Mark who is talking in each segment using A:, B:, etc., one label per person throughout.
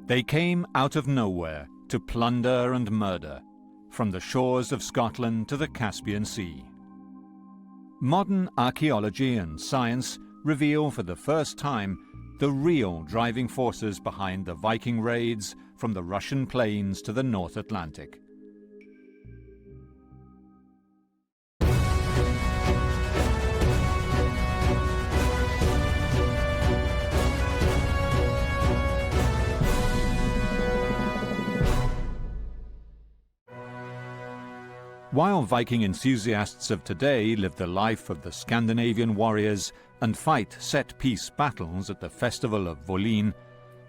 A: They came out of nowhere to plunder and murder, from the shores of Scotland to the Caspian Sea. Modern archaeology and science reveal for the first time the real driving forces behind the Viking raids from the Russian plains to the North Atlantic. While Viking enthusiasts of today live the life of the Scandinavian warriors and fight set-piece battles at the festival of Volin,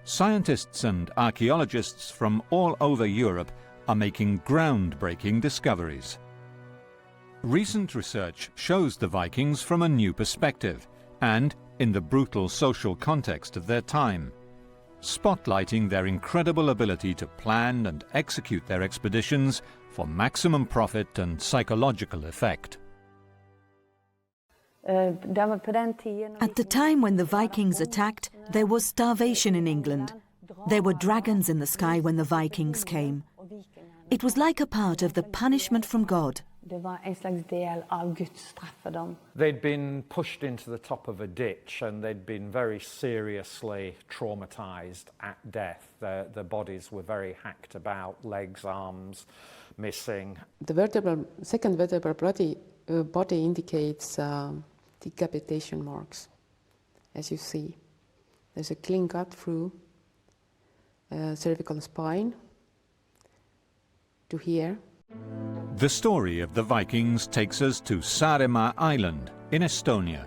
A: scientists and archaeologists from all over Europe are making groundbreaking discoveries. Recent research shows the Vikings from a new perspective and in the brutal social context of their time, spotlighting their incredible ability to plan and execute their expeditions for maximum profit and psychological effect.
B: At the time when the Vikings attacked, there was starvation in England. There were dragons in the sky when the Vikings came. It was like a part of the punishment from God.
C: They'd been pushed into the top of a ditch and they'd been very seriously traumatized at death. Their bodies were very hacked about, legs, arms missing.
D: The second vertebral body indicates decapitation marks, as you see. There's a clean cut through cervical spine to here.
A: The story of the Vikings takes us to Saaremaa Island in Estonia.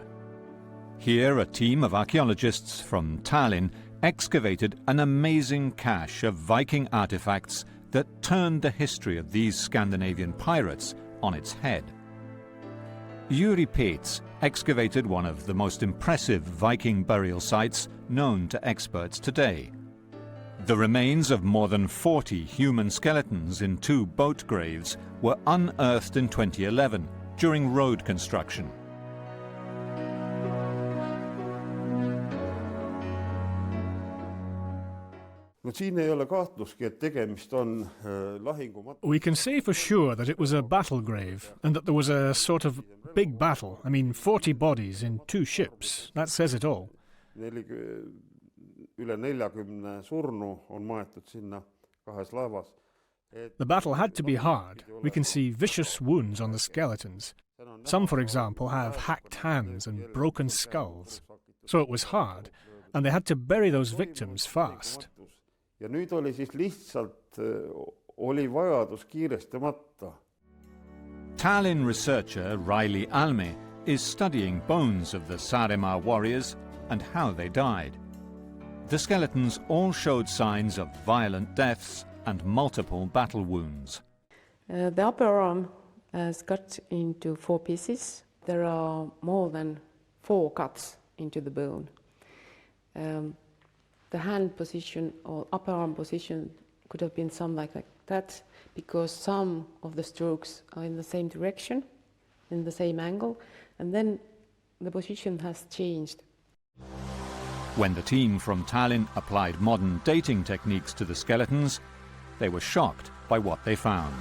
A: Here, a team of archaeologists from Tallinn excavated an amazing cache of Viking artifacts that turned the history of these Scandinavian pirates on its head. Jüri Peets excavated one of the most impressive Viking burial sites known to experts today. The remains of more than 40 human skeletons in 2 boat graves were unearthed in 2011 during road construction.
E: We can say for sure that it was a battle grave and that there was a sort of big battle. I mean, 40 bodies in 2 ships. That says it all. The battle had to be hard. We can see vicious wounds on the skeletons. Some, for example, have hacked hands and broken skulls. So it was hard, and they had to bury those victims fast.
A: Tallinn researcher Riley Alme is studying bones of the Saaremaa warriors and how they died. The skeletons all showed signs of violent deaths and multiple battle wounds.
D: The upper arm is cut into 4 pieces. There are more than 4 cuts into the bone. The hand position or upper arm position could have been some like that because some of the strokes are in the same direction, in the same angle, and then the position has changed.
A: When the team from Tallinn applied modern dating techniques to the skeletons, they were shocked by what they found.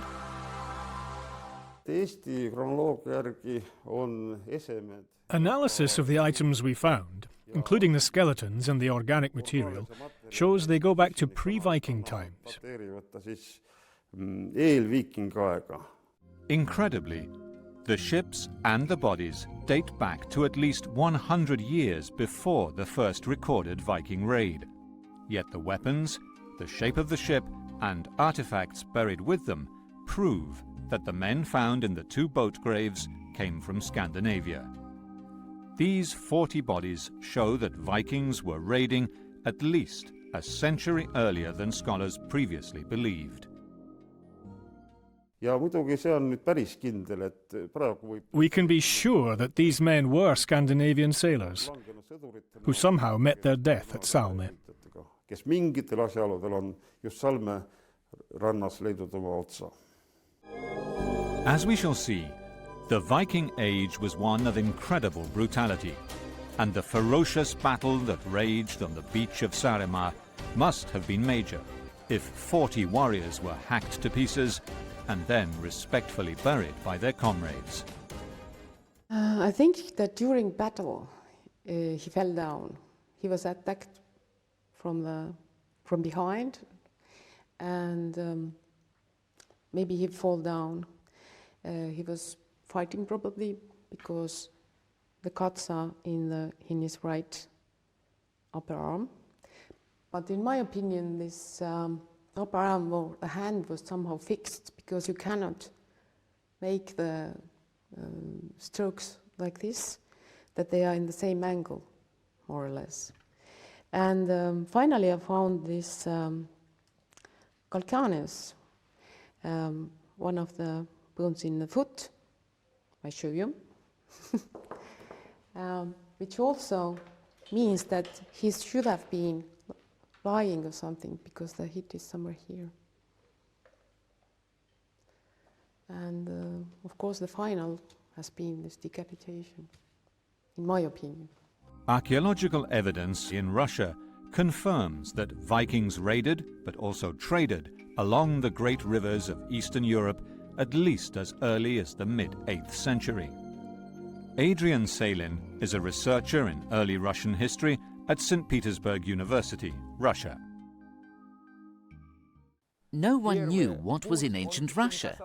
E: Analysis of the items we found, including the skeletons and the organic material, shows they go back to pre-Viking times.
A: Incredibly, the ships and the bodies date back to at least 100 years before the first recorded Viking raid. Yet the weapons, the shape of the ship, and artifacts buried with them prove that the men found in the 2 boat graves came from Scandinavia. These 40 bodies show that Vikings were raiding at least a century earlier than scholars previously believed.
E: We can be sure that these men were Scandinavian sailors who somehow met their death at Salme.
A: As we shall see, the Viking Age was one of incredible brutality, and the ferocious battle that raged on the beach of Saaremaa must have been major if 40 warriors were hacked to pieces and then respectfully buried by their comrades.
D: I think that during battle he fell down. He was attacked from behind, and maybe he fall down. He was fighting probably because the cuts are in his right upper arm. But in my opinion, this upper arm or the hand was somehow fixed, because you cannot make the strokes like this, that they are in the same angle, more or less. And finally I found this calcaneus, one of the bones in the foot. I show you. Which also means that he should have been lying or something, because the hit is somewhere here. And of course the final has been this decapitation, in my opinion.
A: Archaeological evidence in Russia confirms that Vikings raided, but also traded, along the great rivers of Eastern Europe at least as early as the mid-8th century. Adrian Salin is a researcher in early Russian history at St. Petersburg University, Russia.
F: No one knew what was in ancient Russia.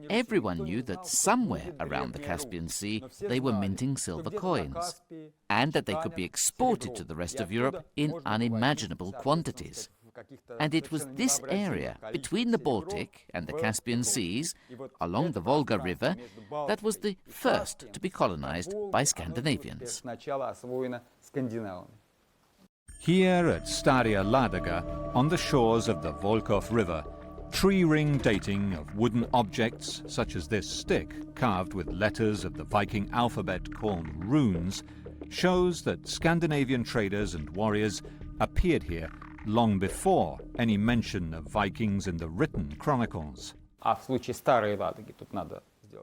F: Everyone knew that somewhere around the Caspian Sea they were minting silver coins, and that they could be exported to the rest of Europe in unimaginable quantities. And it was this area between the Baltic and the Caspian Seas, along the Volga River, that was the first to be colonized by Scandinavians.
A: Here at Staraya Ladoga, on the shores of the Volkhov River, tree-ring dating of wooden objects, such as this stick carved with letters of the Viking alphabet called runes, shows that Scandinavian traders and warriors appeared here long before any mention of Vikings in the written chronicles.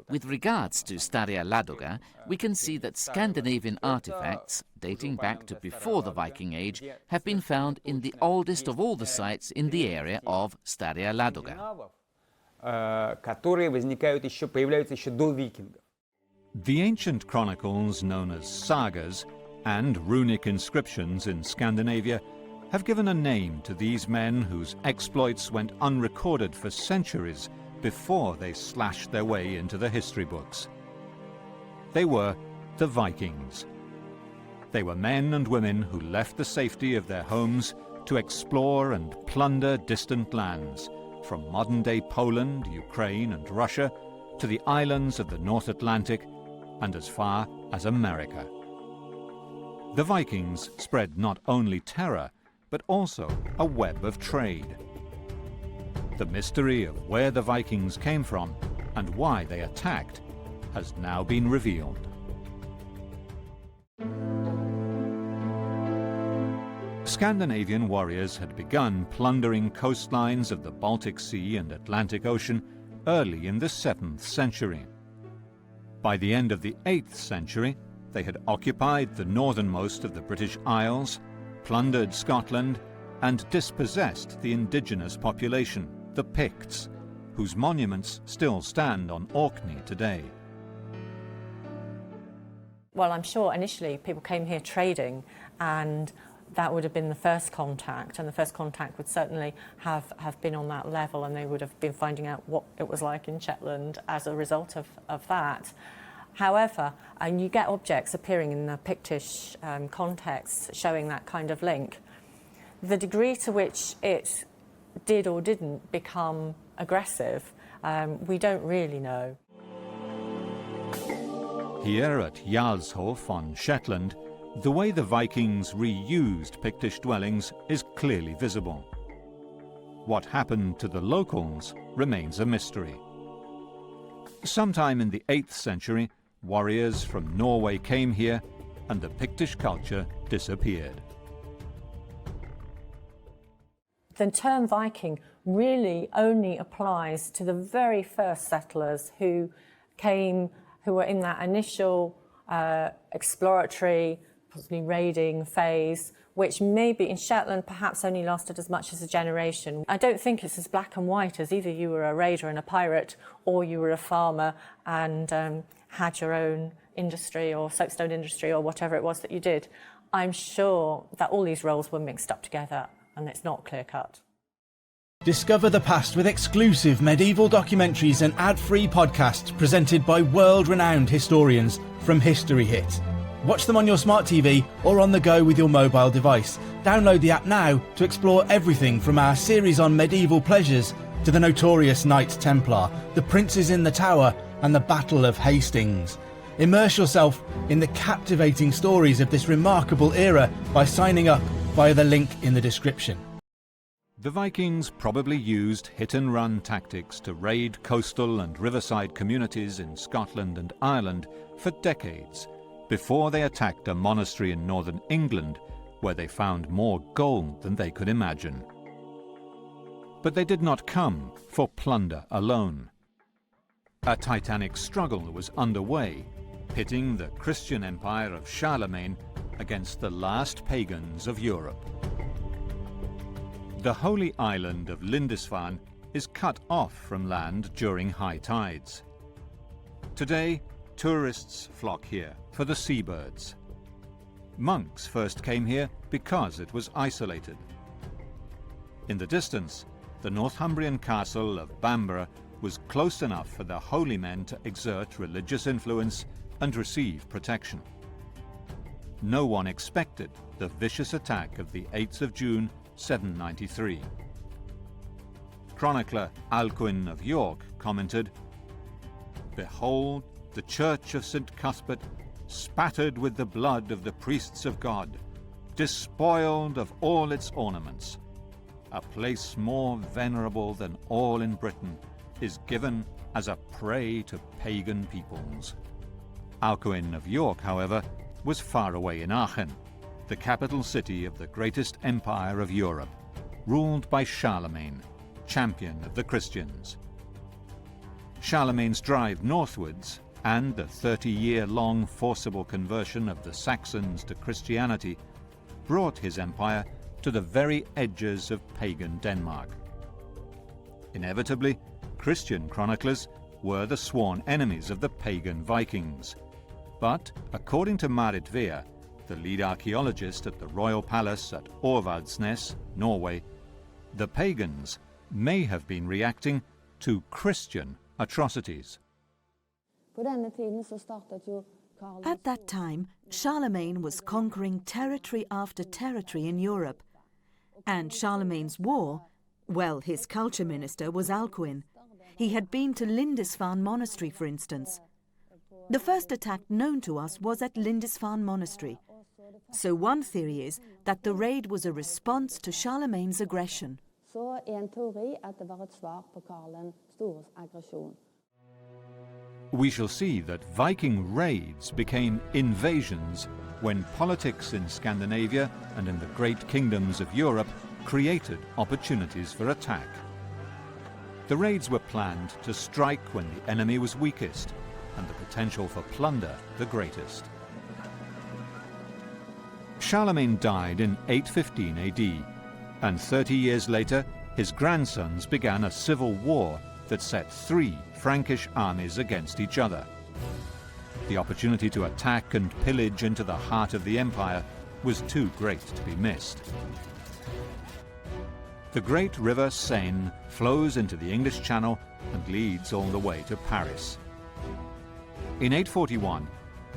F: With regards to Staraya Ladoga, we can see that Scandinavian artifacts, dating back to before the Viking Age, have been found in the oldest of all the sites in the area of Staraya Ladoga.
A: The ancient chronicles known as sagas and runic inscriptions in Scandinavia have given a name to these men whose exploits went unrecorded for centuries before they slashed their way into the history books. They were the Vikings. They were men and women who left the safety of their homes to explore and plunder distant lands, from modern-day Poland, Ukraine and Russia to the islands of the North Atlantic and as far as America. The Vikings spread not only terror, but also a web of trade. The mystery of where the Vikings came from and why they attacked has now been revealed. Scandinavian warriors had begun plundering coastlines of the Baltic Sea and Atlantic Ocean early in the 7th century. By the end of the 8th century, they had occupied the northernmost of the British Isles, plundered Scotland, and dispossessed the indigenous population, the Picts, whose monuments still stand on Orkney today.
G: Well, I'm sure initially people came here trading, and that would have been the first contact, and the first contact would certainly have been on that level, and they would have been finding out what it was like in Shetland as a result of that. However, and you get objects appearing in the Pictish context showing that kind of link. The degree to which it did or didn't become aggressive, we don't really know.
A: Here at Jarlshof on Shetland, the way the Vikings reused Pictish dwellings is clearly visible. What happened to the locals remains a mystery. Sometime in the 8th century, warriors from Norway came here and the Pictish culture disappeared.
G: The term Viking really only applies to the very first settlers who were in that initial exploratory possibly raiding phase, which maybe in Shetland perhaps only lasted as much as a generation. I don't think it's as black and white as either you were a raider and a pirate or you were a farmer and had your own industry or soapstone industry or whatever it was that you did. I'm sure that all these roles were mixed up together and it's not clear-cut.
H: Discover the past with exclusive medieval documentaries and ad-free podcasts presented by world-renowned historians from History Hit. Watch them on your smart TV or on the go with your mobile device. Download the app now to explore everything from our series on medieval pleasures to the notorious Knights Templar, the Princes in the Tower and the Battle of Hastings. Immerse yourself in the captivating stories of this remarkable era by signing up via the link in the description.
A: The Vikings probably used hit-and-run tactics to raid coastal and riverside communities in Scotland and Ireland for decades, before they attacked a monastery in northern England, where they found more gold than they could imagine. But they did not come for plunder alone. A titanic struggle was underway, pitting the Christian empire of Charlemagne against the last pagans of Europe. The holy island of Lindisfarne is cut off from land during high tides. Today, tourists flock here for the seabirds. Monks first came here because it was isolated. In the distance, the Northumbrian castle of Bamborough was close enough for the holy men to exert religious influence and receive protection. No one expected the vicious attack of the 8th of June, 793. Chronicler Alcuin of York commented, "Behold, the church of St. Cuthbert, spattered with the blood of the priests of God, despoiled of all its ornaments. A place more venerable than all in Britain is given as a prey to pagan peoples." Alcuin of York, however, was far away in Aachen, the capital city of the greatest empire of Europe, ruled by Charlemagne, champion of the Christians. Charlemagne's drive northwards and the 30-year-long forcible conversion of the Saxons to Christianity brought his empire to the very edges of pagan Denmark. Inevitably, Christian chroniclers were the sworn enemies of the pagan Vikings. But, according to Marit Vea, the lead archaeologist at the Royal Palace at Aarvaldsnes, Norway, the pagans may have been reacting to Christian atrocities.
B: At that time, Charlemagne was conquering territory after territory in Europe. And Charlemagne's war, well, his culture minister was Alcuin. He had been to Lindisfarne Monastery, for instance. The first attack known to us was at Lindisfarne Monastery. So one theory is that the raid was a response to Charlemagne's aggression.
A: We shall see that Viking raids became invasions when politics in Scandinavia and in the great kingdoms of Europe created opportunities for attack. The raids were planned to strike when the enemy was weakest and the potential for plunder the greatest. Charlemagne died in 815 AD, and 30 years later his grandsons began a civil war that set 3 Frankish armies against each other. The opportunity to attack and pillage into the heart of the empire was too great to be missed. The great river Seine flows into the English Channel and leads all the way to Paris. In 841,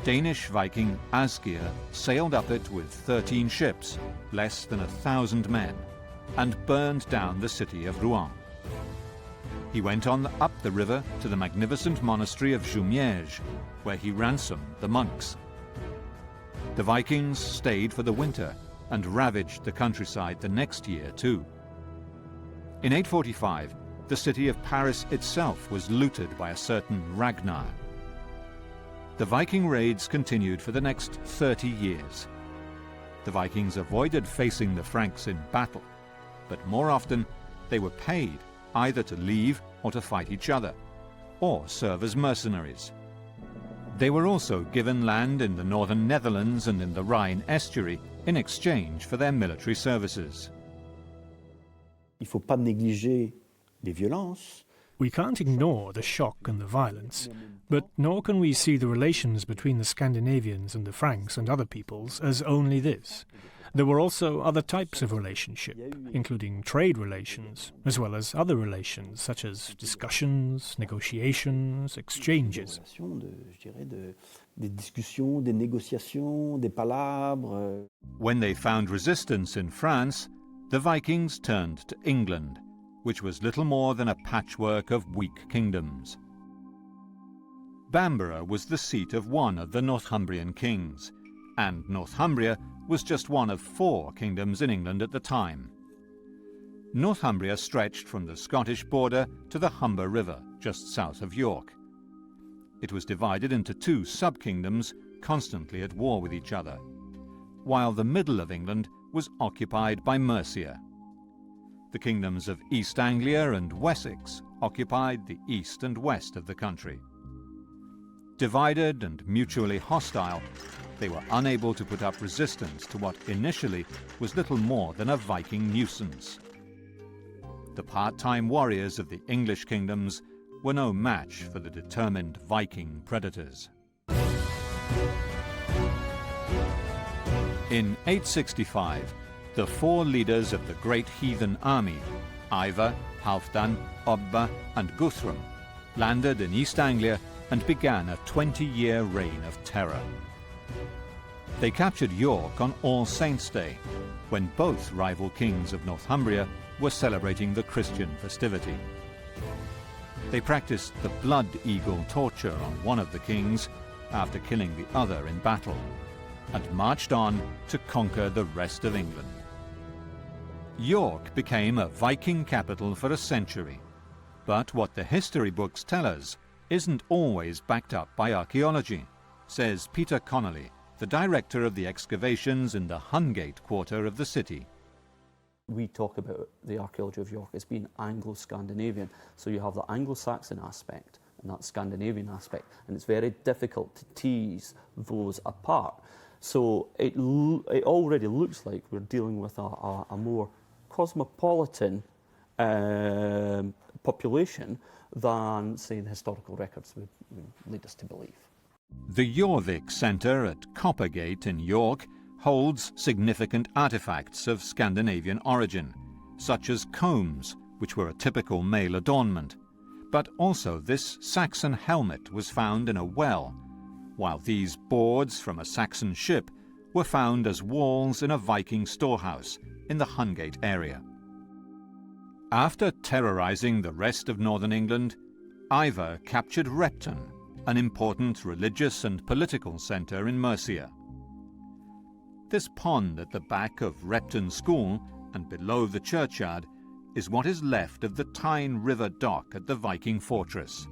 A: Danish Viking Asgeir sailed up it with 13 ships, less than 1,000 men, and burned down the city of Rouen. He went on up the river to the magnificent monastery of Jumièges, where he ransomed the monks. The Vikings stayed for the winter and ravaged the countryside the next year too. In 845, the city of Paris itself was looted by a certain Ragnar. The Viking raids continued for the next 30 years. The Vikings avoided facing the Franks in battle, but more often they were paid either to leave or to fight each other, or serve as mercenaries. They were also given land in the northern Netherlands and in the Rhine estuary in exchange for their military services.
I: Il ne faut pas négliger les violences.
E: We can't ignore the shock and the violence, but nor can we see the relations between the Scandinavians and the Franks and other peoples as only this. There were also other types of relationship, including trade relations, as well as other relations such as discussions, negotiations, exchanges.
I: Des discussions, des négociations, des palabres.
A: When they found resistance in France, the Vikings turned to England, which was little more than a patchwork of weak kingdoms. Bamborough was the seat of one of the Northumbrian kings, and Northumbria was just one of 4 kingdoms in England at the time. Northumbria stretched from the Scottish border to the Humber River, just south of York. It was divided into 2 sub-kingdoms, constantly at war with each other, while the middle of England was occupied by Mercia. The kingdoms of East Anglia and Wessex occupied the east and west of the country. Divided and mutually hostile, they were unable to put up resistance to what initially was little more than a Viking nuisance. The part-time warriors of the English kingdoms were no match for the determined Viking predators. In 865, the 4 leaders of the great heathen army, Ivar, Halfdan, Obba and Guthrum, landed in East Anglia and began a 20-year reign of terror. They captured York on All Saints' Day, when both rival kings of Northumbria were celebrating the Christian festivity. They practiced the blood eagle torture on one of the kings after killing the other in battle, and marched on to conquer the rest of England. York became a Viking capital for a century, but what the history books tell us isn't always backed up by archaeology, says Peter Connolly, the director of the excavations in the Hungate quarter of the city.
J: We talk about the archaeology of York as being Anglo-Scandinavian, so you have the Anglo-Saxon aspect and that Scandinavian aspect, and it's very difficult to tease those apart. So it already looks like we're dealing with a more cosmopolitan population than, say, the historical records would lead us to believe.
A: The Jorvik Centre at Coppergate in York holds significant artefacts of Scandinavian origin, such as combs, which were a typical male adornment. But also this Saxon helmet was found in a well, while these boards from a Saxon ship were found as walls in a Viking storehouse in the Hungate area. After terrorizing the rest of northern England, Ivar captured Repton, an important religious and political centre in Mercia. This pond at the back of Repton School and below the churchyard is what is left of the Tyne River dock at the Viking fortress.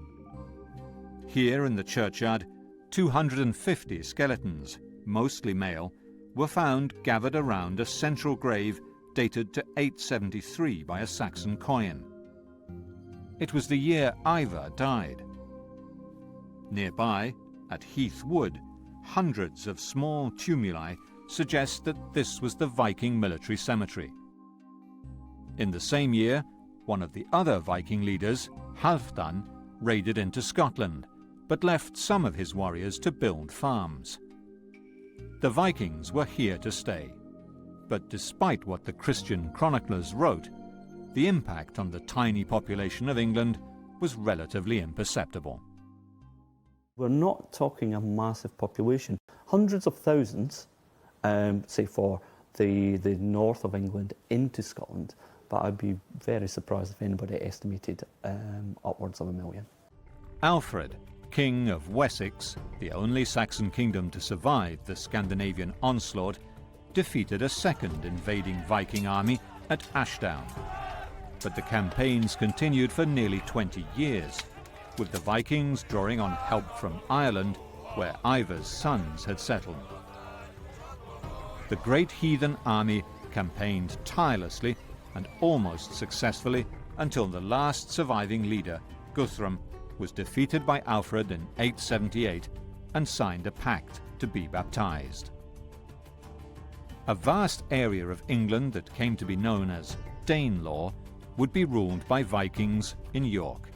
A: Here in the churchyard, 250 skeletons, mostly male, were found gathered around a central grave dated to 873 by a Saxon coin. It was the year Ivar died. Nearby, at Heath Wood, hundreds of small tumuli suggest that this was the Viking military cemetery. In the same year, one of the other Viking leaders, Halfdan, raided into Scotland, but left some of his warriors to build farms. The Vikings were here to stay, but despite what the Christian chroniclers wrote, the impact on the tiny population of England was relatively imperceptible.
J: We're not talking a massive population. Hundreds of thousands, say for the north of England into Scotland, but I'd be very surprised if anybody estimated upwards of 1 million.
A: Alfred, King of Wessex, the only Saxon kingdom to survive the Scandinavian onslaught, defeated a second invading Viking army at Ashdown. But the campaigns continued for nearly 20 years, with the Vikings drawing on help from Ireland, where Ivar's sons had settled. The great heathen army campaigned tirelessly and almost successfully until the last surviving leader, Guthrum, was defeated by Alfred in 878 and signed a pact to be baptized. A vast area of England that came to be known as Danelaw would be ruled by Vikings in York.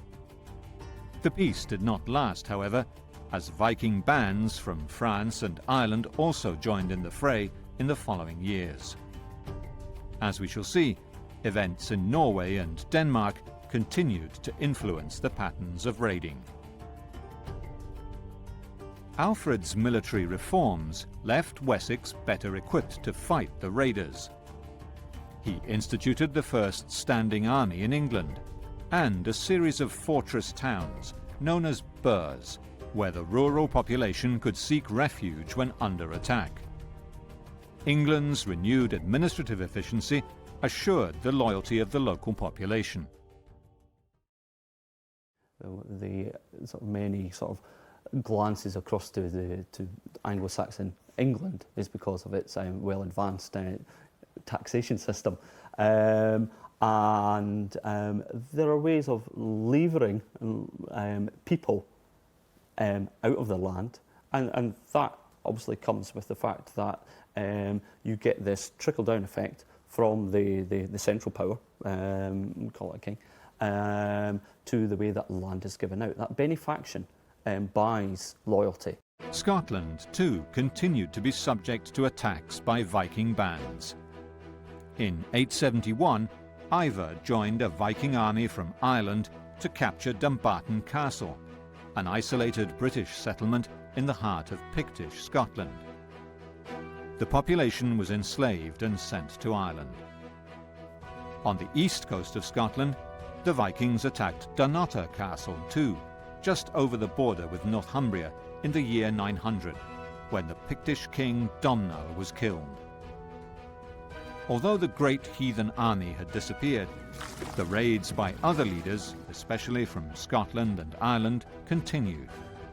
A: The peace did not last, however, as Viking bands from France and Ireland also joined in the fray in the following years. As we shall see, events in Norway and Denmark continued to influence the patterns of raiding. Alfred's military reforms left Wessex better equipped to fight the raiders. He instituted the first standing army in England and a series of fortress towns known as burhs, where the rural population could seek refuge when under attack. England's renewed administrative efficiency assured the loyalty of the local population.
J: The many glances across to Anglo-Saxon England is because of its well-advanced taxation system. And there are ways of levering people out of the land, and that obviously comes with the fact that you get this trickle-down effect from the central power, we call it a king, to the way that land is given out. That benefaction buys loyalty.
A: Scotland, too, continued to be subject to attacks by Viking bands. In 871, Ivar joined a Viking army from Ireland to capture Dumbarton Castle, an isolated British settlement in the heart of Pictish Scotland. The population was enslaved and sent to Ireland. On the east coast of Scotland, the Vikings attacked Dunnottar Castle too, just over the border with Northumbria in the year 900, when the Pictish king Domnall was killed. Although the great heathen army had disappeared, the raids by other leaders, especially from Scotland and Ireland, continued,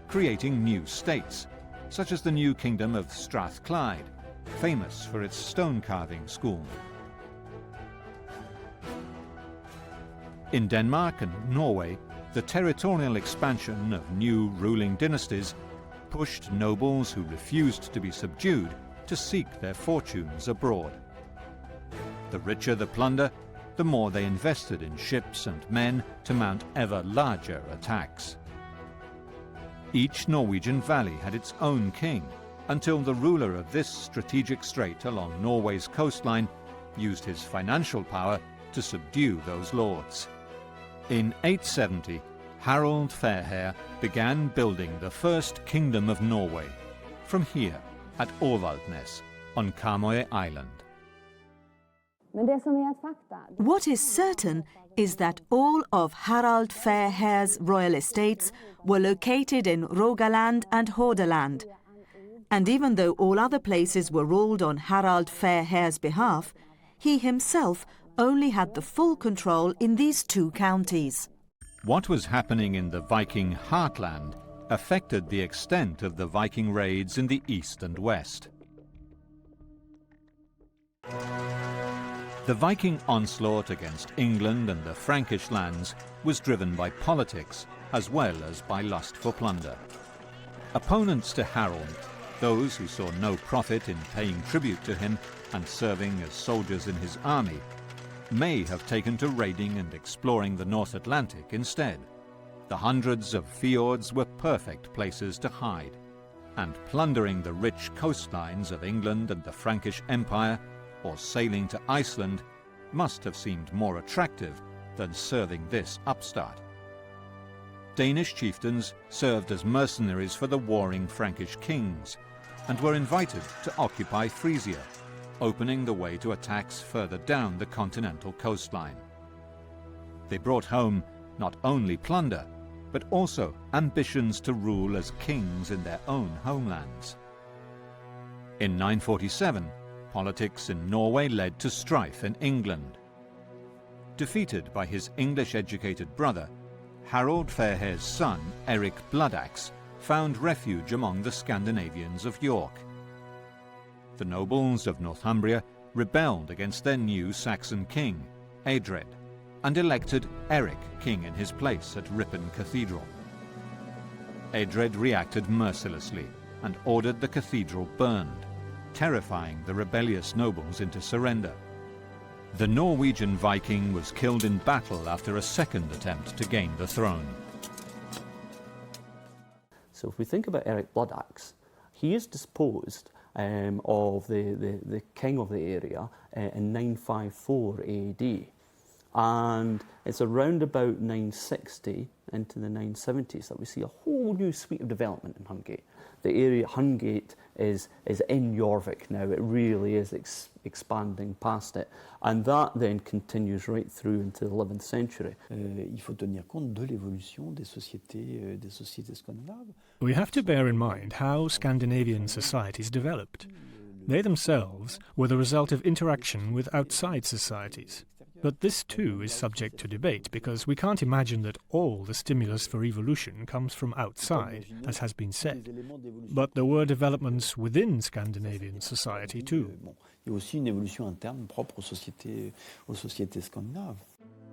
A: creating new states, such as the new kingdom of Strathclyde, famous for its stone carving school. In Denmark and Norway, the territorial expansion of new ruling dynasties pushed nobles who refused to be subdued to seek their fortunes abroad. The richer the plunder, the more they invested in ships and men to mount ever larger attacks. Each Norwegian valley had its own king, until the ruler of this strategic strait along Norway's coastline used his financial power to subdue those lords. In 870, Harald Fairhair began building the first kingdom of Norway, from here at Orvaldnes on Karmøy Island.
B: What is certain is that all of Harald Fairhair's royal estates were located in Rogaland and Hordaland. And even though all other places were ruled on Harald Fairhair's behalf, he himself only had the full control in these two counties.
A: What was happening in the Viking heartland affected the extent of the Viking raids in the east and west. The Viking onslaught against England and the Frankish lands was driven by politics as well as by lust for plunder. Opponents to Harold, those who saw no profit in paying tribute to him and serving as soldiers in his army, may have taken to raiding and exploring the North Atlantic instead. The hundreds of fjords were perfect places to hide, and plundering the rich coastlines of England and the Frankish Empire, or sailing to Iceland, must have seemed more attractive than serving this upstart. Danish chieftains served as mercenaries for the warring Frankish kings, and were invited to occupy Frisia, opening the way to attacks further down the continental coastline. They brought home not only plunder, but also ambitions to rule as kings in their own homelands. In 947, politics in Norway led to strife in England. Defeated by his English-educated brother, Harald Fairhair's son, Eric Bloodaxe, found refuge among the Scandinavians of York. The nobles of Northumbria rebelled against their new Saxon king, Eadred, and elected Eric king in his place at Ripon Cathedral. Edred reacted mercilessly and ordered the cathedral burned, terrifying the rebellious nobles into surrender. The Norwegian Viking was killed in battle after a second attempt to gain the throne.
J: So if we think about Eric Bloodaxe, he is disposed of the king of the area in 954 AD. And it's around about 960 into the 970s that we see a whole new suite of development in Hungate. The area Hungate is in Jorvik now. It really is expanding past it. And that then continues right through into the 11th century.
I: Il faut tenir compte de l'évolution des sociétés scandinaves.
E: We have to bear in mind how Scandinavian societies developed. They themselves were the result of interaction with outside societies. But this too is subject to debate, because we can't imagine that all the stimulus for evolution comes from outside, as has been said. But there were developments within Scandinavian society too.
I: Il y a aussi une évolution interne propre aux sociétés scandinaves.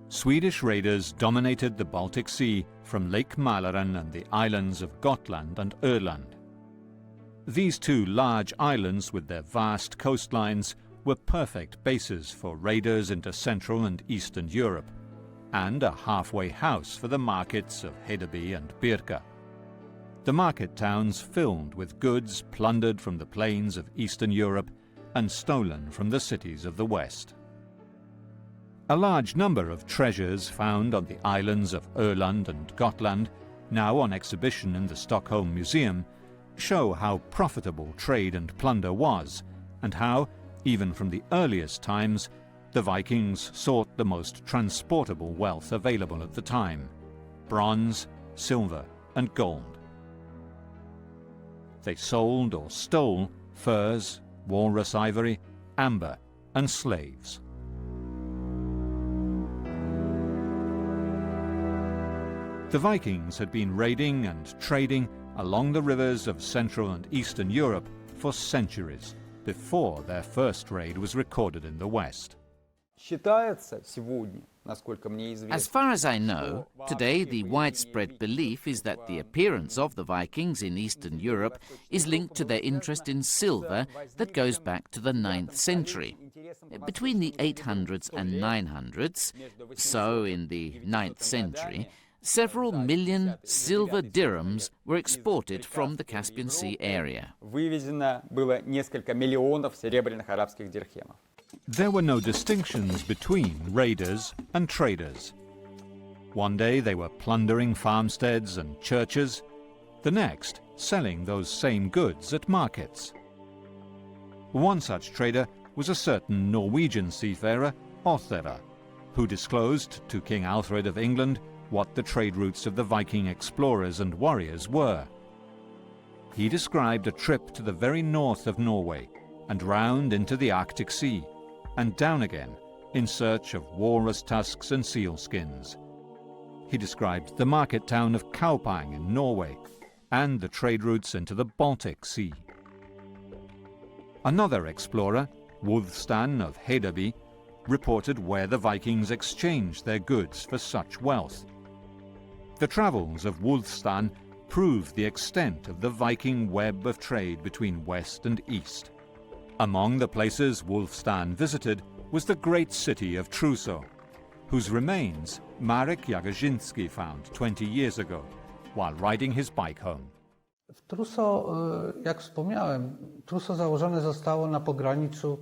A: Swedish raiders dominated the Baltic Sea from Lake Mälaren and the islands of Gotland and Öland. These two large islands, with their vast coastlines, were perfect bases for raiders into Central and Eastern Europe, and a halfway house for the markets of Hedeby and Birka. The market towns filled with goods plundered from the plains of Eastern Europe and stolen from the cities of the West. A large number of treasures found on the islands of Öland and Gotland, now on exhibition in the Stockholm Museum, show how profitable trade and plunder was, and how, even from the earliest times, the Vikings sought the most transportable wealth available at the time: bronze, silver, and gold. They sold or stole furs, walrus ivory, amber, and slaves. The Vikings had been raiding and trading along the rivers of Central and Eastern Europe for centuries, before their first raid was recorded in the West.
F: As far as I know, today the widespread belief is that the appearance of the Vikings in Eastern Europe is linked to their interest in silver that goes back to the 9th century. Between the 800s and 900s, so in the 9th century, several million silver dirhams were exported from the Caspian Sea area.
A: There were no distinctions between raiders and traders. One day they were plundering farmsteads and churches, the next selling those same goods at markets. One such trader was a certain Norwegian seafarer, Othera, who disclosed to King Alfred of England what the trade routes of the Viking explorers and warriors were. He described a trip to the very north of Norway and round into the Arctic Sea, and down again in search of walrus tusks and seal skins. He described the market town of Kaupang in Norway and the trade routes into the Baltic Sea. Another explorer, Wulfstan of Hedeby, reported where the Vikings exchanged their goods for such wealth. The travels of Wulfstan prove the extent of the Viking web of trade between West and East. Among the places Wulfstan visited was the great city of Truso, whose remains Marek Jagodziński found 20 years ago while riding his bike home.
K: Truso, jak wspomniałem, Truso założone zostało na pograniczu.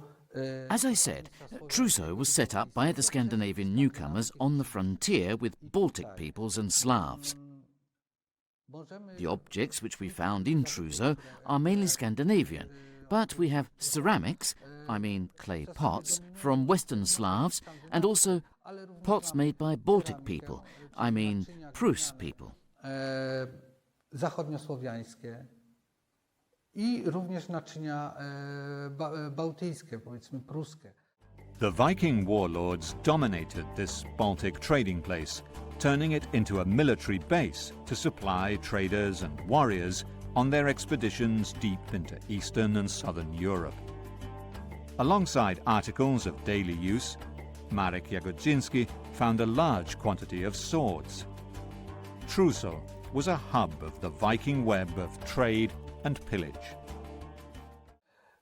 F: As I said, Truso was set up by the Scandinavian newcomers on the frontier with Baltic peoples and Slavs. The objects which we found in Truso are mainly Scandinavian, but we have ceramics, I mean clay pots, from Western Slavs, and also pots made by Baltic people, I mean Prus people.
K: Zachodniosłowiańskie I również naczynia bałtyckie, powiedzmy pruskie.
A: The Viking warlords dominated this Baltic trading place, turning it into a military base to supply traders and warriors on their expeditions deep into Eastern and Southern Europe. Alongside articles of daily use, Marek Jagodziński found a large quantity of swords. Truso was a hub of the Viking web of trade and pillage.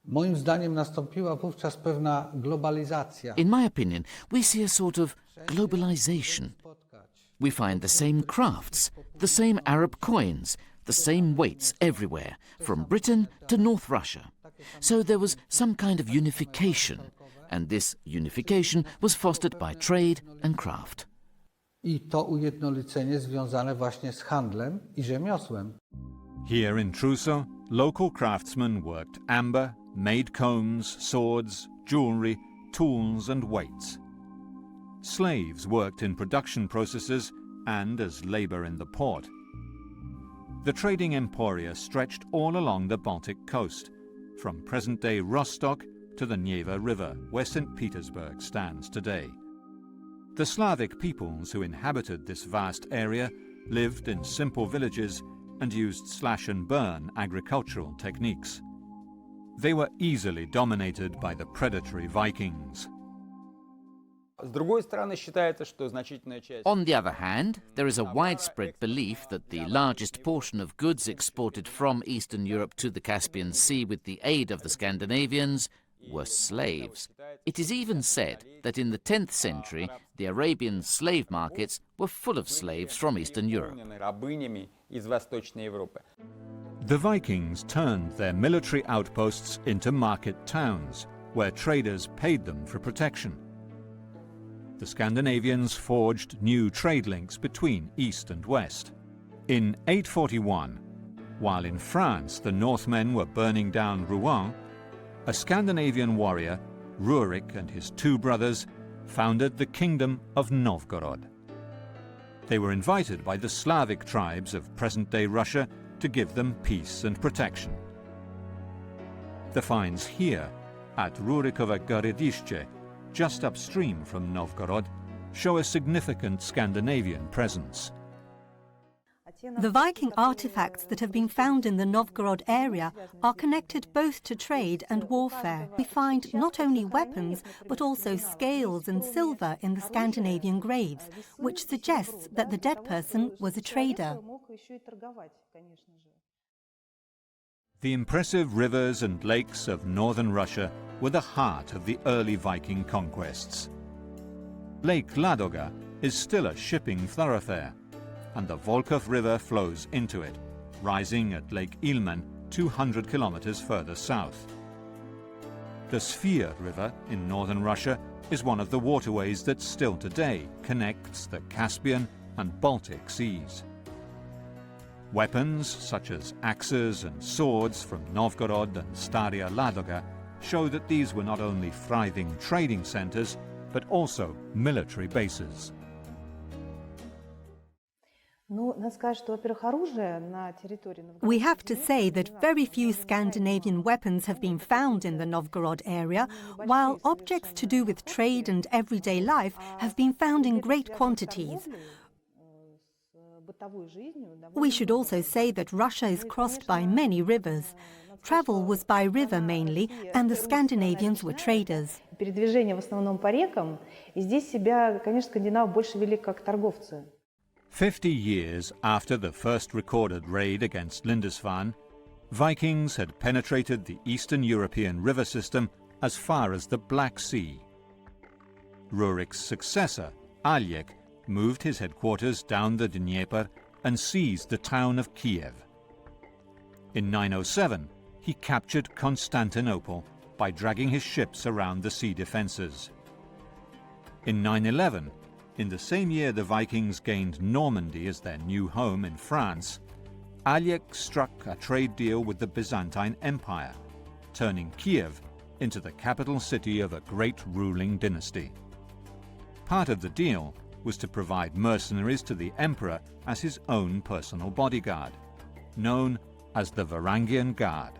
K: Moim zdaniem nastąpiła wówczas pewna globalizacja.
F: In my opinion, we see a sort of globalization. We find the same crafts, the same Arab coins, the same weights everywhere, from Britain to North Russia. So there was some kind of unification, and this unification was fostered by trade and craft.
K: I to ujednolicenie związane właśnie z handlem i rzemiosłem.
A: Here in Trousseau, local craftsmen worked amber, made combs, swords, jewellery, tools and weights. Slaves worked in production processes and as labour in the port. The trading emporia stretched all along the Baltic coast, from present-day Rostock to the Neva River, where St. Petersburg stands today. The Slavic peoples who inhabited this vast area lived in simple villages and used slash-and-burn agricultural techniques. They were easily dominated by the predatory Vikings.
F: On the other hand, there is a widespread belief that the largest portion of goods exported from Eastern Europe to the Caspian Sea with the aid of the Scandinavians were slaves. It is even said that in the 10th century, the Arabian slave markets were full of slaves from Eastern Europe.
A: The Vikings turned their military outposts into market towns, where traders paid them for protection. The Scandinavians forged new trade links between East and West. In 841, while in France the Northmen were burning down Rouen, a Scandinavian warrior, Rurik, and his two brothers founded the Kingdom of Novgorod. They were invited by the Slavic tribes of present-day Russia to give them peace and protection. The finds here, at Rurikovo Gorodište, just upstream from Novgorod, show a significant Scandinavian presence.
L: The Viking artifacts that have been found in the Novgorod area are connected both to trade and warfare. We find not only weapons, but also scales and silver in the Scandinavian graves, which suggests that the dead person was a trader.
A: The impressive rivers and lakes of northern Russia were the heart of the early Viking conquests. Lake Ladoga is still a shipping thoroughfare, and the Volkhov River flows into it, rising at Lake Ilmen 200 kilometers further south. The Svir River in northern Russia is one of the waterways that still today connects the Caspian and Baltic seas. Weapons such as axes and swords from Novgorod and Staria Ladoga show that these were not only thriving trading centers, but also military bases.
L: We have to say that very few Scandinavian weapons have been found in the Novgorod area, while objects to do with trade and everyday life have been found in great quantities. We should also say that Russia is crossed by many rivers. Travel was by river mainly, and the Scandinavians were traders.
A: 50 years after the first recorded raid against Lindisfarne, Vikings had penetrated the Eastern European river system as far as the Black Sea. Rurik's successor, Aljek, moved his headquarters down the Dnieper and seized the town of Kiev. In 907, he captured Constantinople by dragging his ships around the sea defences. In 911, in the same year the Vikings gained Normandy as their new home in France, Aljek struck a trade deal with the Byzantine Empire, turning Kiev into the capital city of a great ruling dynasty. Part of the deal was to provide mercenaries to the emperor as his own personal bodyguard, known as the Varangian Guard.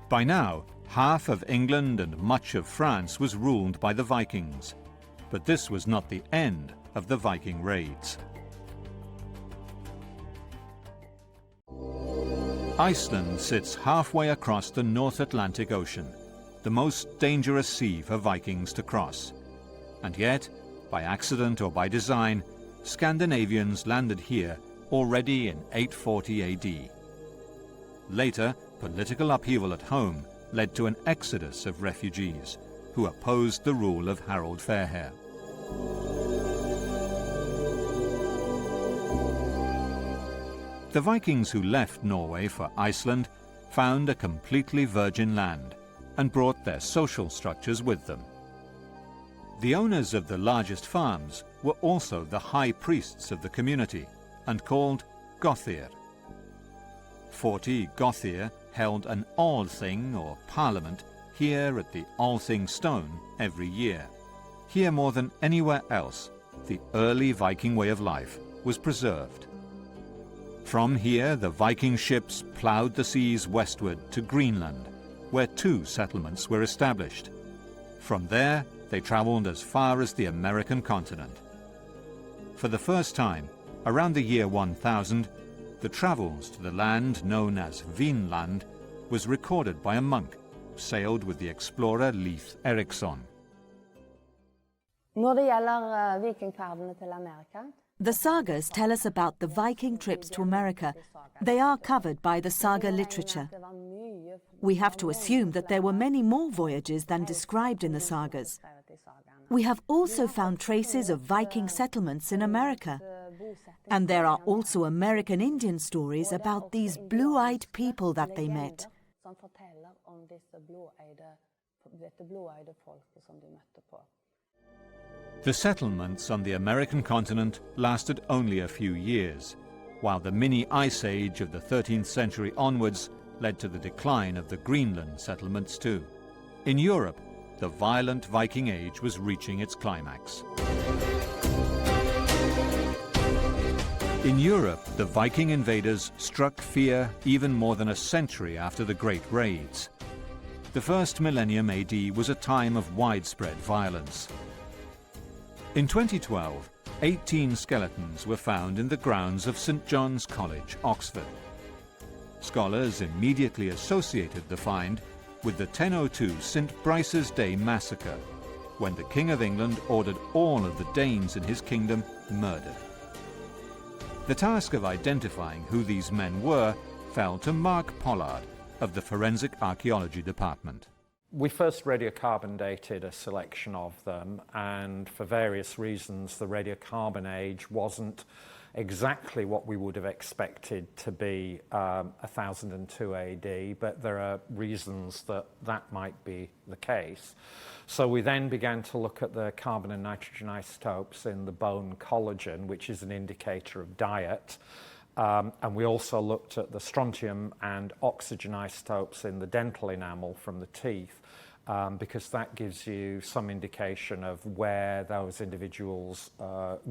A: By now, half of England and much of France was ruled by the Vikings, but this was not the end of the Viking raids. Iceland sits halfway across the North Atlantic Ocean, the most dangerous sea for Vikings to cross. And yet, by accident or by design, Scandinavians landed here already in 840 AD. Later, political upheaval at home led to an exodus of refugees who opposed the rule of Harald Fairhair. The Vikings who left Norway for Iceland found a completely virgin land and brought their social structures with them. The owners of the largest farms were also the high priests of the community and called Gothir. 40 Gothir held an Althing or parliament here at the Althing Stone every year. Here more than anywhere else, the early Viking way of life was preserved. From here, the Viking ships ploughed the seas westward to Greenland, where 2 settlements were established. From there, they travelled as far as the American continent. For the first time, around the year 1000, the travels to the land known as Vinland was recorded by a monk who sailed with the explorer Leif Erikson.
B: The sagas tell us about the Viking trips to America. They are covered by the saga literature. We have to assume that there were many more voyages than described in the sagas. We have also found traces of Viking settlements in America. And there are also American Indian stories about these blue-eyed people that they met.
A: The settlements on the American continent lasted only a few years, while the mini-ice age of the 13th century onwards led to the decline of the Greenland settlements too. In Europe, the violent Viking age was reaching its climax. In Europe, the Viking invaders struck fear even more than a century after the Great Raids. The first millennium AD was a time of widespread violence. In 2012, 18 skeletons were found in the grounds of St. John's College, Oxford. Scholars immediately associated the find with the 1002 St. Brice's Day massacre, when the King of England ordered all of the Danes in his kingdom murdered. The task of identifying who these men were fell to Mark Pollard of the Forensic Archaeology Department.
C: We first radiocarbon dated a selection of them, and for various reasons the radiocarbon age wasn't exactly what we would have expected to be 1002 AD, but there are reasons that that might be the case. So we then began to look at the carbon and nitrogen isotopes in the bone collagen, which is an indicator of diet. And we also looked at the strontium and oxygen isotopes in the dental enamel from the teeth, because that gives you some indication of where those individuals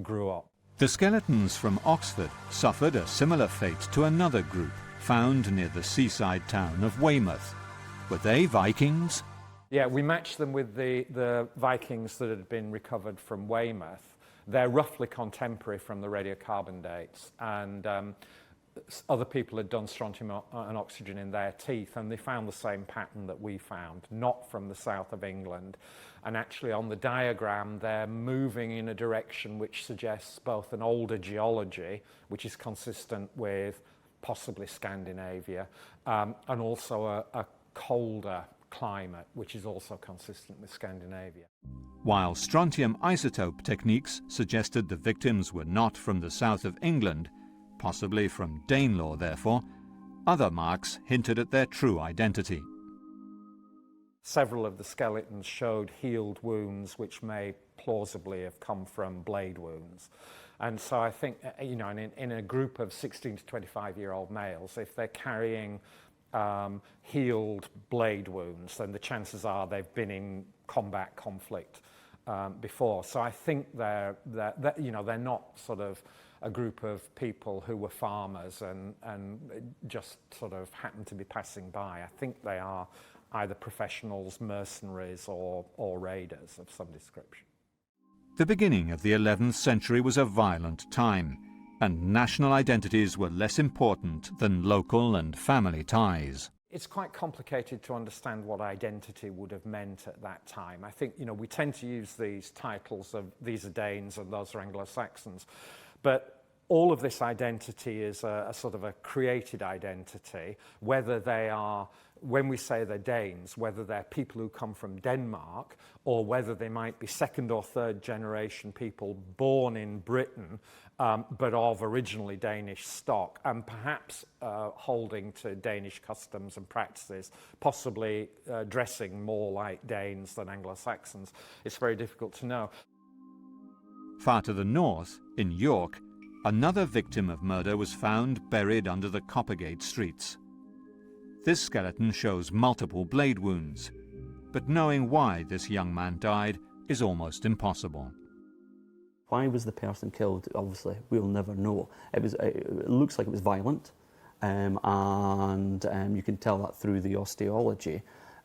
C: grew up.
A: The skeletons from Oxford suffered a similar fate to another group found near the seaside town of Weymouth. Were they Vikings?
C: Yeah, we matched them with the Vikings that had been recovered from Weymouth. They're roughly contemporary from the radiocarbon dates, and other people had done strontium and oxygen in their teeth, and they found the same pattern that we found, not from the south of England. And actually on the diagram they're moving in a direction which suggests both an older geology, which is consistent with possibly Scandinavia, and also a colder climate, which is also consistent with Scandinavia.
A: While strontium isotope techniques suggested the victims were not from the south of England, possibly from Danelaw therefore, other marks hinted at their true identity.
C: Several of the skeletons showed healed wounds which may plausibly have come from blade wounds. And so I think, you know, in a group of 16 to 25-year-old males, if they're carrying healed blade wounds, then the chances are they've been in combat conflict before. So I think they're not sort of a group of people who were farmers and just sort of happened to be passing by. I think they are either professionals, mercenaries, or raiders of some description.
A: The beginning of the 11th century was a violent time, and national identities were less important than local and family ties.
C: It's quite complicated to understand what identity would have meant at that time. I think, you know, we tend to use these titles of these are Danes and those are Anglo-Saxons, But all of this identity is a sort of a created identity, whether they are, when we say they're Danes, whether they're people who come from Denmark, or whether they might be second or third generation people born in Britain, but of originally Danish stock, and perhaps holding to Danish customs and practices, possibly dressing more like Danes than Anglo-Saxons. It's very difficult to know.
A: Far to the north, in York, another victim of murder was found buried under the Coppergate streets. This skeleton shows multiple blade wounds, but knowing why this young man died is almost impossible.
J: Why was the person killed? Obviously, we'll never know. It looks like it was violent, and you can tell that through the osteology.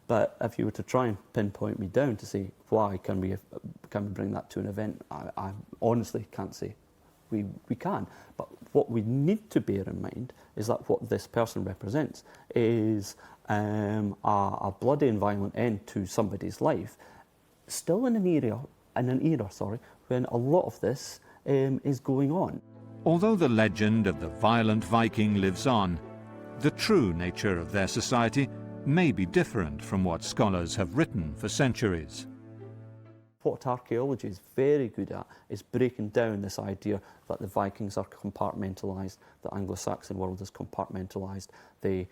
J: But if you were to try and pinpoint me down to see why can we bring that to an event, I honestly can't say we can. But what we need to bear in mind is that what this person represents is a bloody and violent end to somebody's life, still in an era, when a lot of this is going on.
A: Although the legend of the violent Viking lives on, the true nature of their society may be different from what scholars have written for centuries.
J: What archaeology is very good at is breaking down this idea that the Vikings are compartmentalised, the Anglo-Saxon world is compartmentalised, the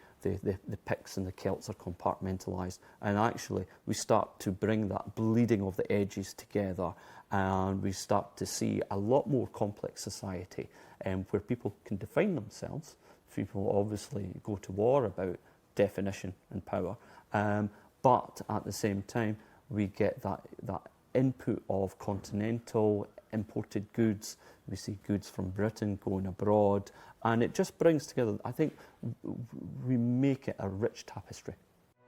J: Picts and the Celts are compartmentalised, and actually we start to bring that bleeding of the edges together, and we start to see a lot more complex society where people can define themselves. People obviously go to war about definition and power, but at the same time we get that input of continental imported goods. We see goods from Britain going abroad, and it just brings together, I think we make it a rich tapestry.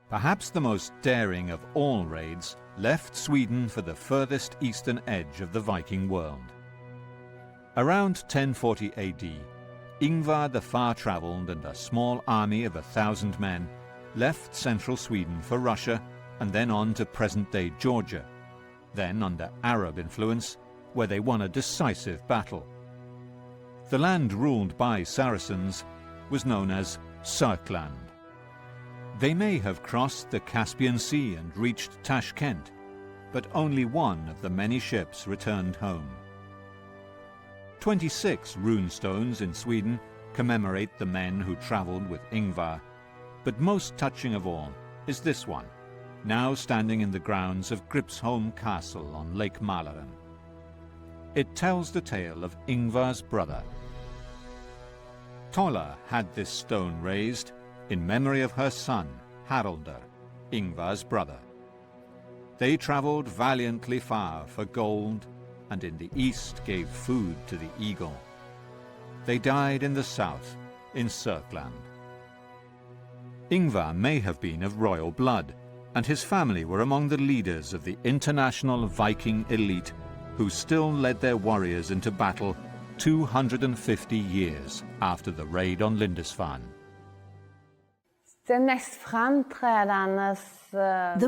A: Perhaps the most daring of all raids left Sweden for the furthest eastern edge of the Viking world. Around 1040 AD, Ingvar the Far-Travelled and a small army of 1,000 men left central Sweden for Russia and then on to present-day Georgia, then under Arab influence, where they won a decisive battle. The land ruled by Saracens was known as Sörkland. They may have crossed the Caspian Sea and reached Tashkent, but only one of the many ships returned home. 26 runestones in Sweden commemorate the men who travelled with Ingvar, but most touching of all is this one, now standing in the grounds of Gripsholm Castle on Lake Mälaren. It tells the tale of Ingvar's brother. Tolla had this stone raised in memory of her son, Haraldr, Ingvar's brother. They travelled valiantly far for gold, and in the east gave food to the eagle. They died in the south, in Sörkland. Ingvar may have been of royal blood, and his family were among the leaders of the international Viking elite who still led their warriors into battle 250 years after the raid on Lindisfarne.
B: The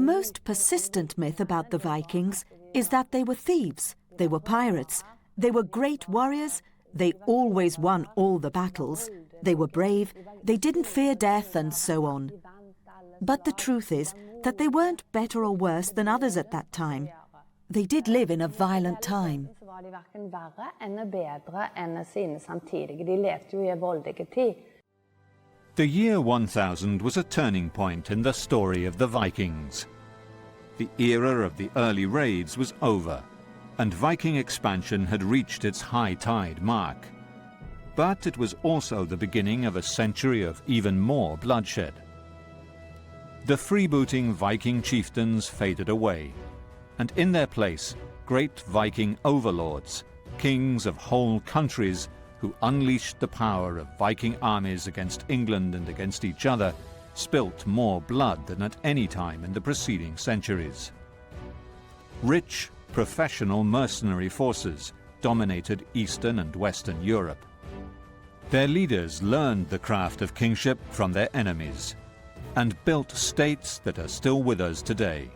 B: most persistent myth about the Vikings is that they were thieves, they were pirates, they were great warriors, they always won all the battles, they were brave, they didn't fear death, and so on. But the truth is that they weren't better or worse than others at that time. They did live in a violent time.
A: The year 1000 was a turning point in the story of the Vikings. The era of the early raids was over, and Viking expansion had reached its high tide mark. But it was also the beginning of a century of even more bloodshed. The freebooting Viking chieftains faded away, and in their place, great Viking overlords, kings of whole countries who unleashed the power of Viking armies against England and against each other, spilt more blood than at any time in the preceding centuries. Rich, professional mercenary forces dominated Eastern and Western Europe. Their leaders learned the craft of kingship from their enemies and built states that are still with us today.